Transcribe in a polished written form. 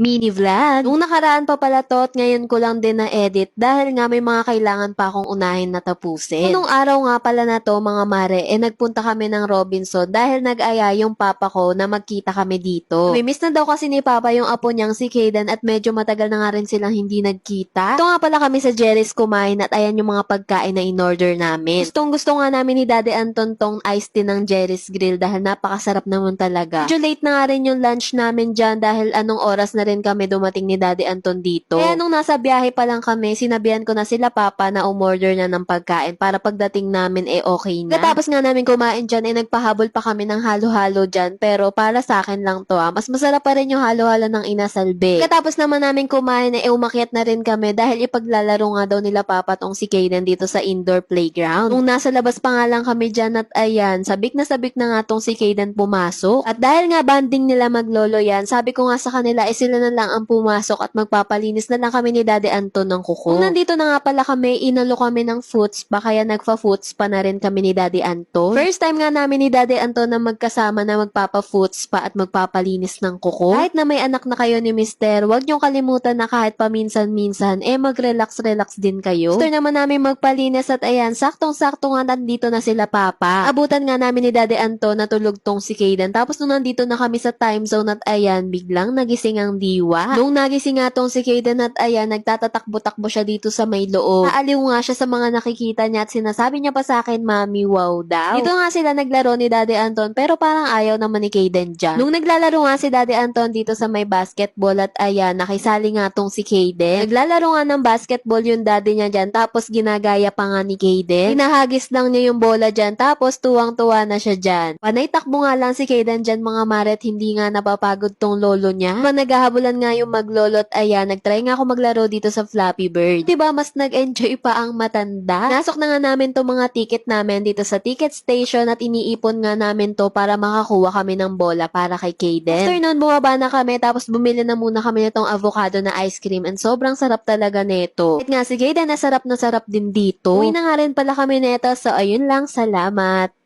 mini vlog. Nung nakaraan pa pala to at ngayon ko lang din na-edit dahil nga may mga kailangan pa akong unahin na tapusin. Nung araw nga pala na to mga mare, nagpunta kami ng Robinson dahil nag-aya yung papa ko na magkita kami dito. Miss na daw kasi ni papa yung apo niyang si Kayden at medyo matagal na nga rin silang hindi nagkita. Ito nga pala kami sa Jerry's kumain at ayan yung mga pagkain na in-order namin. Gustong-gusto nga namin ni Daddy Anton tong iced tea ng Jerry's Grill dahil napakasarap naman talaga. Medyo late na nga rin yung lunch namin dyan dahil anong oras na rin kami dumating ni Daddy Anton dito. Kaya nung nasa biyahe pa lang kami, sinabihan ko na sila papa na umorder na ng pagkain para pagdating namin okay na. Katapos nga namin kumain dyan nagpahabol pa kami ng halo-halo dyan pero para sa akin lang to mas masarap pa rin yung halo-halo ng inasalbe. Katapos naman namin kumain umakyat na rin kami dahil ipaglalaro nga daw nila papa tong si Kayden dito sa indoor playground. Nung nasa labas pa nga lang kami dyan at ayan, sabik na nga tong si Kayden pumasok. At dahil nga banding nila maglolo yan, sabi ko nga sa kanila sila na lang ang pumasok at magpapalinis na lang kami ni Daddy Anton ng kuko. Nung nandito na nga pala kami, inalo kami ng foot spa kaya nagfa-foot spa na rin kami ni Daddy Anton. First time nga namin ni Daddy Anton na magkasama na magpapa-foot spa at magpapalinis ng kuko. Kahit na may anak na kayo ni Mister, huwag niyong kalimutan na kahit paminsan-minsan, mag-relax-relax din kayo. After naman namin magpalinis at ayan, saktong-sakto nga nandito na sila papa. Abutan nga namin ni Daddy Anton na tulog tong si Kayden. Tapos nung nandito na kami sa time zone at ayan, biglang nagising ang diwa. Nung nagising nga tong si Kayden at ayan, nagtatakbo-takbo siya dito sa may loob. Naaliw nga siya sa mga nakikita niya at sinasabi niya pa sa akin, Mami, wow daw. Dito nga sila naglaro ni Daddy Anton pero parang ayaw naman ni Kayden dyan. Nung naglalaro nga si Daddy Anton dito sa may basketball at ayan, nakisali nga tong si Kayden. Naglalaro nga ng basketball yung daddy niya dyan tapos ginagaya pa nga ni Kayden. Hinahagis lang niya yung bola dyan tapos tuwang-tuwa na siya dyan. Panay takbo nga lang si Kayden dyan mga maret, hindi nga napapagod tong lolo niya. Naghahabulan nga yung maglolo at ayan, nagtry nga ako maglaro dito sa Flappy Bird. Diba mas nag-enjoy pa ang matanda? Nasok na nga namin tong mga ticket namin dito sa ticket station at iniipon nga namin to para makakuha kami ng bola para kay Kayden. After nun, bumaba na kami tapos bumili na muna kami nitong avocado na ice cream and sobrang sarap talaga nito. At nga si Kayden na sarap din dito. Uwi na nga rin pala kami neto so ayun lang, salamat.